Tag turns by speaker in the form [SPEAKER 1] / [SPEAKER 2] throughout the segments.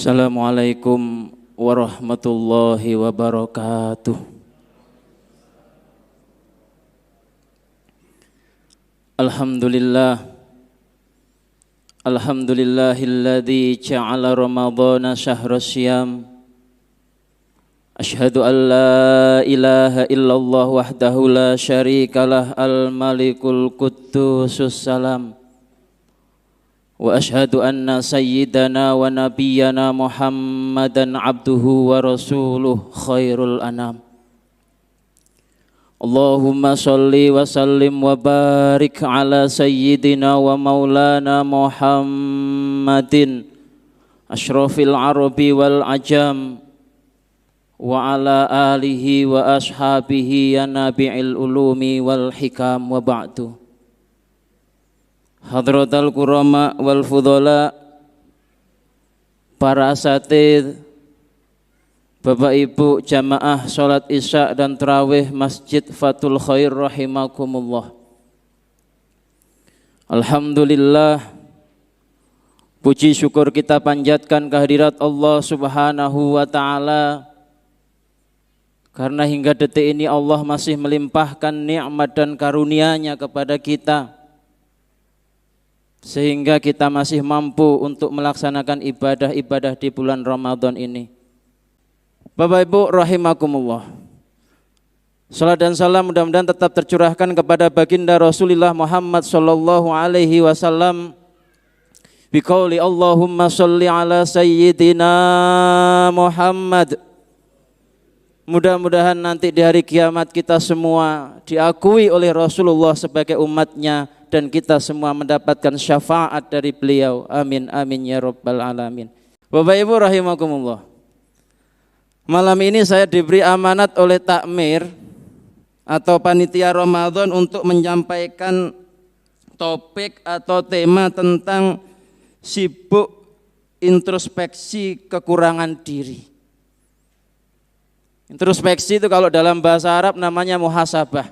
[SPEAKER 1] Assalamualaikum warahmatullahi wabarakatuh. Alhamdulillah. Alhamdulillahilladzi ja'ala ramadhana syahra syiyam. Asyhadu an la ilaha illallah wahdahu la syarikalah al-malikul quddusus salam. Wa ashhadu anna sayyidana wa nabiyyana Muhammadan abduhu wa rasuluh khairul anam. Allahumma salli wa sallim wa barik ala sayyidina wa maulana Muhammadin asyrafil arabi wal ajam wa ala alihi wa ashabihi ya nabi'il ulumi wal hikam wa ba'du. Hadratal kurama wal fudhala, para asatidz, Bapak Ibu jamaah salat Isya dan tarawih Masjid Fathul Khair rahimakumullah. Alhamdulillah, puji syukur kita panjatkan kehadirat Allah Subhanahu wa taala, karena hingga detik ini Allah masih melimpahkan nikmat dan karunia-Nya kepada kita, sehingga kita masih mampu untuk melaksanakan ibadah-ibadah di bulan Ramadan ini. Bapak Ibu rahimakumullah, salat dan salam mudah-mudahan tetap tercurahkan kepada baginda Rasulullah Muhammad sallallahu alaihi wasallam biqauli Allahumma sholli ala sayyidina Muhammad. Mudah-mudahan nanti di hari kiamat kita semua diakui oleh Rasulullah sebagai umatnya, dan kita semua mendapatkan syafaat dari beliau. Amin amin ya rabbal alamin. Bapak Ibu rahimakumullah, malam ini saya diberi amanat oleh takmir atau panitia Ramadan untuk menyampaikan topik atau tema tentang sibuk introspeksi kekurangan diri. Introspeksi itu kalau dalam bahasa Arab namanya muhasabah.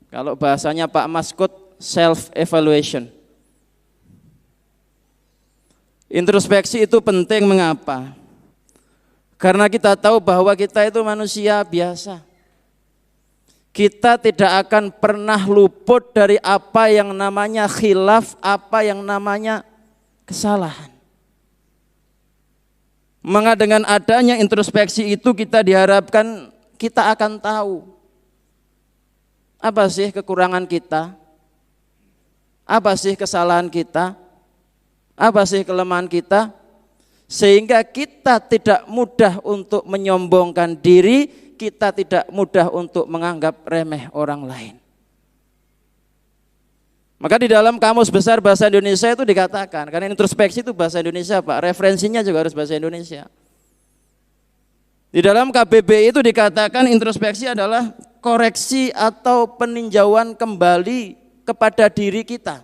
[SPEAKER 1] Kalau bahasanya Pak Maskut, self evaluation. Introspeksi itu penting, mengapa? Karena kita tahu bahwa kita itu manusia biasa. Kita tidak akan pernah luput dari apa yang namanya khilaf, apa yang namanya kesalahan. Maka dengan adanya introspeksi itu kita diharapkan kita akan tahu apa sih kekurangan kita, apa sih kesalahan kita, apa sih kelemahan kita, sehingga kita tidak mudah untuk menyombongkan diri, kita tidak mudah untuk menganggap remeh orang lain. Maka di dalam Kamus Besar Bahasa Indonesia itu dikatakan, karena introspeksi itu bahasa Indonesia Pak, referensinya juga harus bahasa Indonesia. Di dalam KBBI itu dikatakan introspeksi adalah koreksi atau peninjauan kembali kepada diri kita.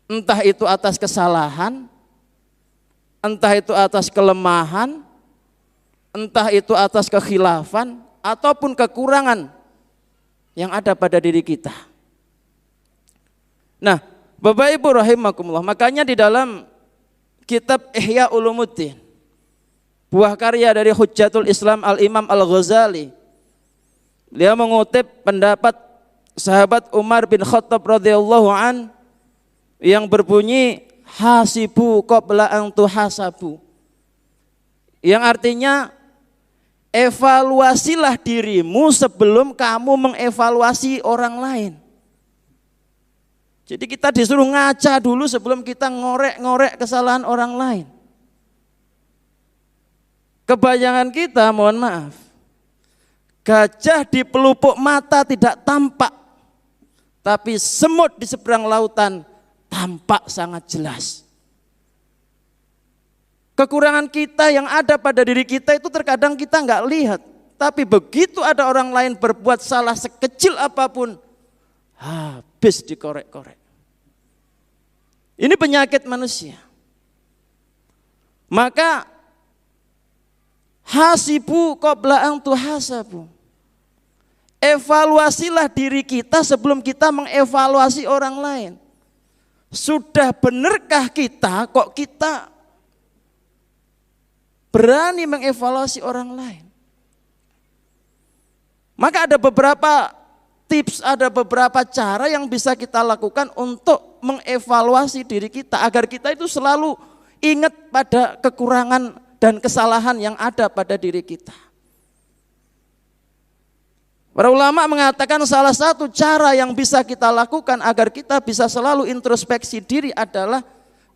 [SPEAKER 1] Entah itu atas kesalahan, entah itu atas kelemahan, entah itu atas kekhilafan, ataupun kekurangan yang ada pada diri kita. Nah, Bapak Ibu rahimakumullah, makanya di dalam kitab Ihya Ulumuddin, buah karya dari Hujjatul Islam Al-Imam Al-Ghazali, beliau mengutip pendapat sahabat Umar bin Khattab radhiyallahu an yang berbunyi hasibu qabla an tuhasabu, yang artinya evaluasilah dirimu sebelum kamu mengevaluasi orang lain. Jadi kita disuruh ngaca dulu sebelum kita ngorek-ngorek kesalahan orang lain. Kebanyakan kita, mohon maaf, gajah di pelupuk mata tidak tampak, tapi semut di seberang lautan tampak sangat jelas. Kekurangan kita yang ada pada diri kita itu terkadang kita nggak lihat, tapi begitu ada orang lain berbuat salah sekecil apapun, habis dikorek-korek. Ini penyakit manusia. Maka hasibu qabla an tuhasabu. Evaluasilah diri kita sebelum kita mengevaluasi orang lain. Sudah benarkah kita kok kita berani mengevaluasi orang lain. Maka ada beberapa tips, ada beberapa cara yang bisa kita lakukan untuk mengevaluasi diri kita agar kita itu selalu ingat pada kekurangan dan kesalahan yang ada pada diri kita. Para ulama mengatakan salah satu cara yang bisa kita lakukan agar kita bisa selalu introspeksi diri adalah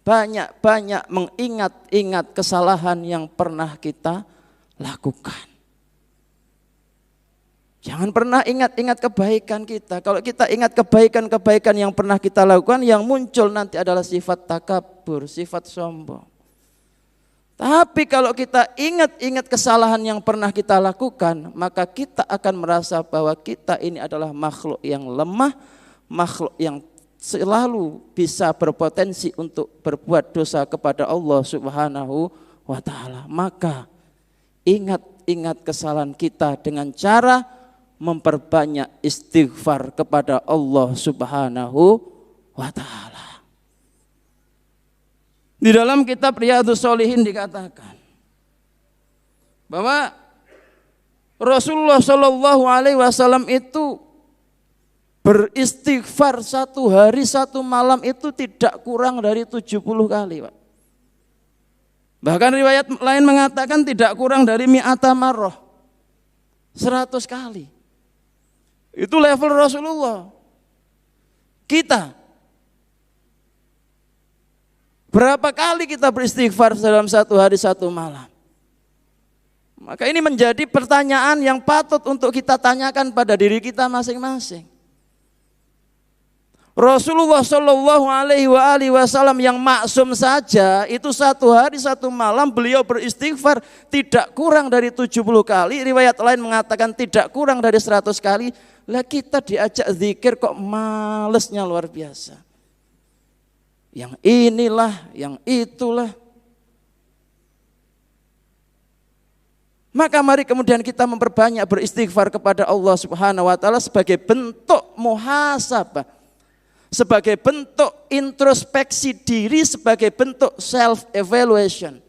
[SPEAKER 1] banyak-banyak mengingat-ingat kesalahan yang pernah kita lakukan. Jangan pernah ingat-ingat kebaikan kita. Kalau kita ingat kebaikan-kebaikan yang pernah kita lakukan, yang muncul nanti adalah sifat takabur, sifat sombong. Tapi kalau kita ingat-ingat kesalahan yang pernah kita lakukan, maka kita akan merasa bahwa kita ini adalah makhluk yang lemah, makhluk yang selalu bisa berpotensi untuk berbuat dosa kepada Allah Subhanahu wa ta'ala. Maka ingat kesalahan kita dengan cara memperbanyak istighfar kepada Allah Subhanahu wa ta'ala. Di dalam kitab Riyadhus Shalihin dikatakan bahwa Rasulullah Shallallahu Alaihi Wasallam itu beristighfar satu hari satu malam itu tidak kurang dari 70 kali, Pak. Bahkan riwayat lain mengatakan tidak kurang dari mi'ata marrah, 100 kali. Itu level Rasulullah. Kita berapa kali kita beristighfar dalam satu hari satu malam? Maka ini menjadi pertanyaan yang patut untuk kita tanyakan pada diri kita masing-masing. Rasulullah Shallallahu Alaihi Wasallam yang maksum saja itu satu hari satu malam beliau beristighfar tidak kurang dari 70 kali. Riwayat lain mengatakan tidak kurang dari 100 kali. Lah kita diajak zikir kok malesnya luar biasa. Yang inilah, yang itulah. Maka mari kemudian kita memperbanyak beristighfar kepada Allah Subhanahu wa taala sebagai bentuk muhasabah, sebagai bentuk introspeksi diri, sebagai bentuk self evaluation.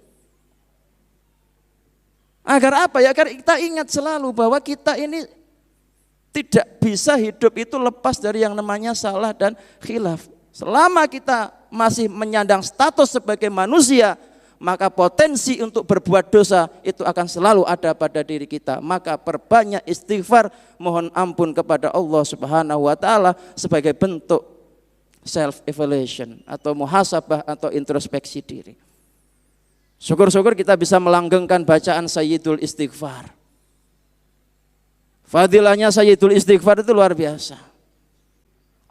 [SPEAKER 1] Agar apa ya? Agar kita ingat selalu bahwa kita ini tidak bisa hidup itu lepas dari yang namanya salah dan khilaf. Selama kita masih menyandang status sebagai manusia, maka potensi untuk berbuat dosa itu akan selalu ada pada diri kita. Maka perbanyak istighfar, mohon ampun kepada Allah Subhanahu wa taala sebagai bentuk self evaluation atau muhasabah atau introspeksi diri. Syukur-syukur kita bisa melanggengkan bacaan Sayyidul Istighfar. Fadilahnya Sayyidul Istighfar itu luar biasa.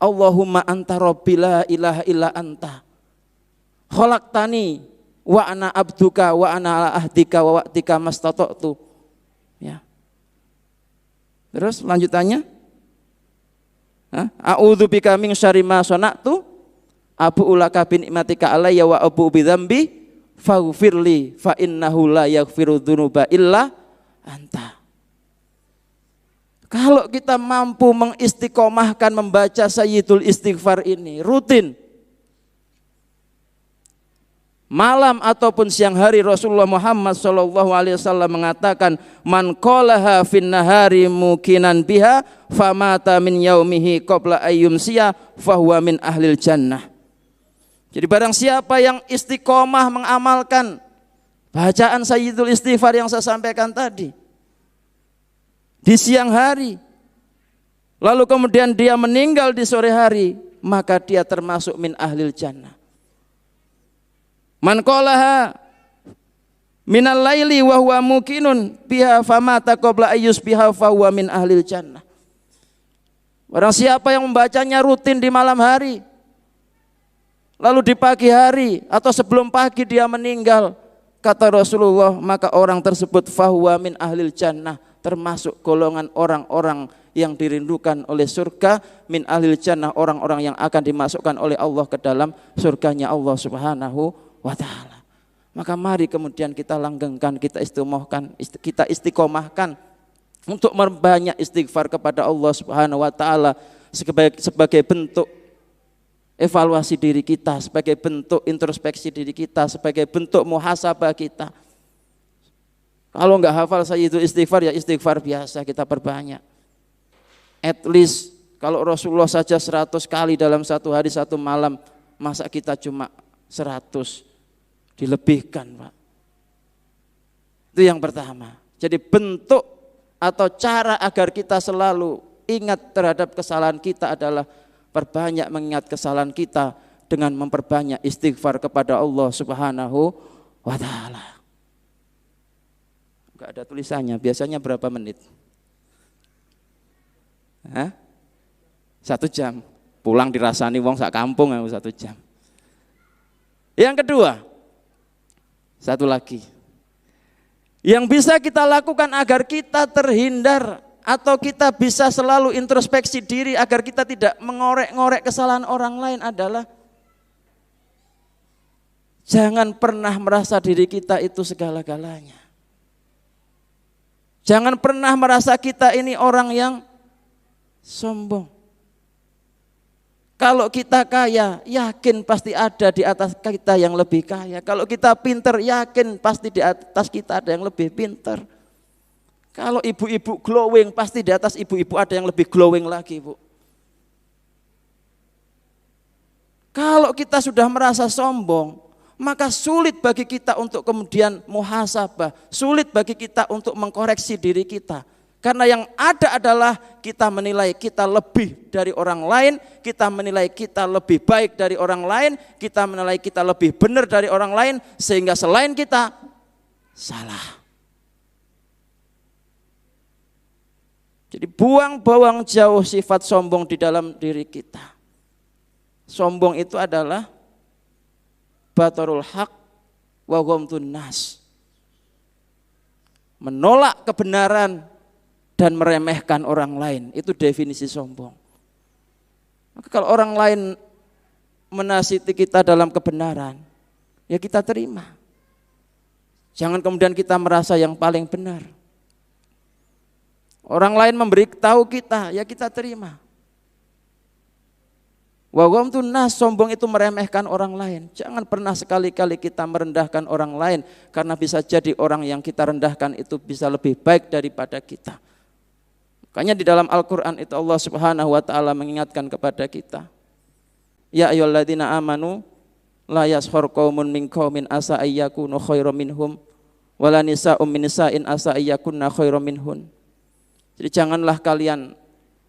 [SPEAKER 1] Allahumma anta rabbi la ilaha illa anta khalaqtani wa ana abduka wa ana ala ahdika wa wa'tika mastata'tu. Ya. Terus lanjutannya, a'udzu bika min syarri ma sana'tu abu'u laka bi ni'matika alayya wa abu'u bi dzambi faghfirli fa innahu la yaghfiru dzunuba illa anta. Kalau kita mampu mengistiqomahkan membaca Sayyidul Istighfar ini rutin, malam ataupun siang hari, Rasulullah Muhammad SAW mengatakan, man qalaha fin nahari mukinan biha famata min yaumihi qabla ayyumsiya fahuwa min ahlil jannah. Jadi barang siapa yang istiqomah mengamalkan bacaan Sayyidul Istighfar yang saya sampaikan tadi di siang hari, lalu kemudian dia meninggal di sore hari, maka dia termasuk min ahlil jannah. Man qalaha minal laili wa huwa muqinun biha famata qabla ayyusbiha fa huwa min ahlil jannah. Barang siapa yang membacanya rutin di malam hari, lalu di pagi hari atau sebelum pagi dia meninggal, kata Rasulullah, maka orang tersebut fa huwa min ahlil jannah, termasuk golongan orang-orang yang dirindukan oleh surga, min ahlil jannah, orang-orang yang akan dimasukkan oleh Allah ke dalam surganya Allah Subhanahu wa ta'ala. Maka mari kemudian kita langgengkan, kita istiqomahkan untuk memperbanyak istighfar kepada Allah Subhanahu wa ta'ala sebagai bentuk evaluasi diri kita, sebagai bentuk introspeksi diri kita, sebagai bentuk muhasabah kita. Kalau nggak hafal Sayyidul Istighfar, ya istighfar biasa kita perbanyak. At least kalau Rasulullah saja 100 kali dalam satu hari satu malam, masa kita cuma 100? Dilebihkan, Pak. Itu yang pertama. Jadi bentuk atau cara agar kita selalu ingat terhadap kesalahan kita adalah perbanyak mengingat kesalahan kita dengan memperbanyak istighfar kepada Allah Subhanahu wa ta'ala. Enggak ada tulisannya, biasanya berapa menit? 1 jam. Pulang dirasani wong sak kampung 1 jam. Yang kedua, satu lagi. Yang bisa kita lakukan agar kita terhindar atau kita bisa selalu introspeksi diri agar kita tidak mengorek-ngorek kesalahan orang lain adalah jangan pernah merasa diri kita itu segala-galanya. Jangan pernah merasa kita ini orang yang sombong. Kalau kita kaya, yakin pasti ada di atas kita yang lebih kaya. Kalau kita pinter, yakin pasti di atas kita ada yang lebih pinter. Kalau ibu-ibu glowing, pasti di atas ibu-ibu ada yang lebih glowing lagi, Bu. Kalau kita sudah merasa sombong, maka sulit bagi kita untuk kemudian muhasabah, sulit bagi kita untuk mengkoreksi diri kita. Karena yang ada adalah kita menilai kita lebih dari orang lain, kita menilai kita lebih baik dari orang lain, kita menilai kita lebih benar dari orang lain, sehingga selain kita salah. Jadi buang jauh sifat sombong di dalam diri kita. Sombong itu adalah batarul haq wa ghamtun nas. Menolak kebenaran dan meremehkan orang lain, itu definisi sombong. Maka kalau orang lain menasihati kita dalam kebenaran, ya kita terima. Jangan kemudian kita merasa yang paling benar. Orang lain memberi tahu kita, ya kita terima. Wa ghamtun nas, sombong itu meremehkan orang lain. Jangan pernah sekali-kali kita merendahkan orang lain, karena bisa jadi orang yang kita rendahkan itu bisa lebih baik daripada kita. Makanya di dalam Al-Quran itu Allah Subhanahu wa ta'ala mengingatkan kepada kita. Ya ayyuhalladzina amanu la yaskhar qaumun min qaumin asa ayyakunu khairum minhum wala nisa'um min nisa'in asa ayyakunna khairum minhun. Jadi janganlah kalian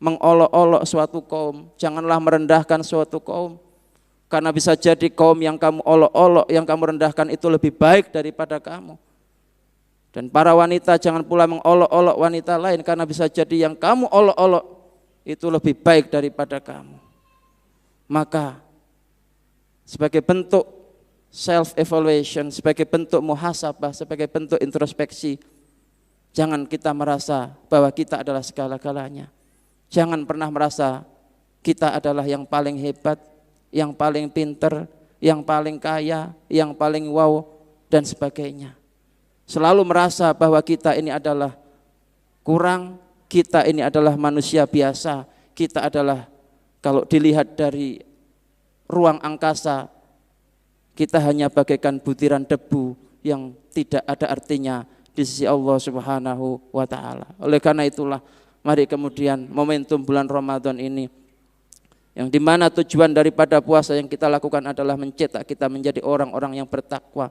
[SPEAKER 1] mengolok-olok suatu kaum, janganlah merendahkan suatu kaum, karena bisa jadi kaum yang kamu olok-olok, yang kamu rendahkan itu lebih baik daripada kamu. Dan para wanita jangan pula mengolok-olok wanita lain, karena bisa jadi yang kamu olok-olok itu lebih baik daripada kamu. Maka sebagai bentuk self-evaluation, sebagai bentuk muhasabah, sebagai bentuk introspeksi, jangan kita merasa bahwa kita adalah segala-galanya. Jangan pernah merasa kita adalah yang paling hebat, yang paling pinter, yang paling kaya, yang paling wow, dan sebagainya. Selalu merasa bahwa kita ini adalah kurang, kita ini adalah manusia biasa, kita adalah, kalau dilihat dari ruang angkasa, kita hanya bagaikan butiran debu yang tidak ada artinya di sisi Allah Subhanahu wa ta'ala. Oleh karena itulah, mari kemudian momentum bulan Ramadan ini, yang dimana tujuan daripada puasa yang kita lakukan adalah mencetak kita menjadi orang-orang yang bertakwa.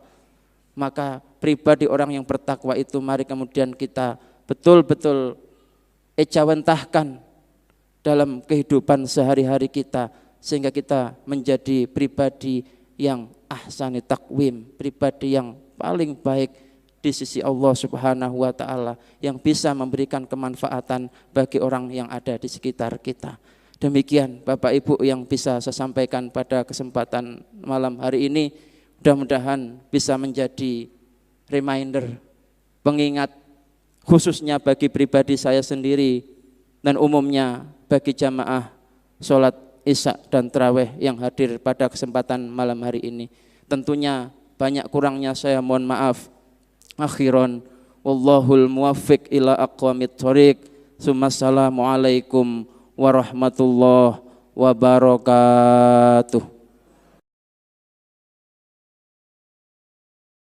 [SPEAKER 1] Maka pribadi orang yang bertakwa itu mari kemudian kita betul-betul ejawantahkan dalam kehidupan sehari-hari kita, sehingga kita menjadi pribadi yang ahsani takwim, pribadi yang paling baik di sisi Allah Subhanahu wa ta'ala, yang bisa memberikan kemanfaatan bagi orang yang ada di sekitar kita. Demikian Bapak Ibu yang bisa saya sampaikan pada kesempatan malam hari ini. Mudah-mudahan bisa menjadi reminder, pengingat khususnya bagi pribadi saya sendiri dan umumnya bagi jamaah sholat isya dan tarawih yang hadir pada kesempatan malam hari ini. Tentunya banyak kurangnya saya mohon maaf. Akhiran wallahul muwaffiq ila aqwamit thoriq. Assalamualaikum warahmatullahi wabarakatuh.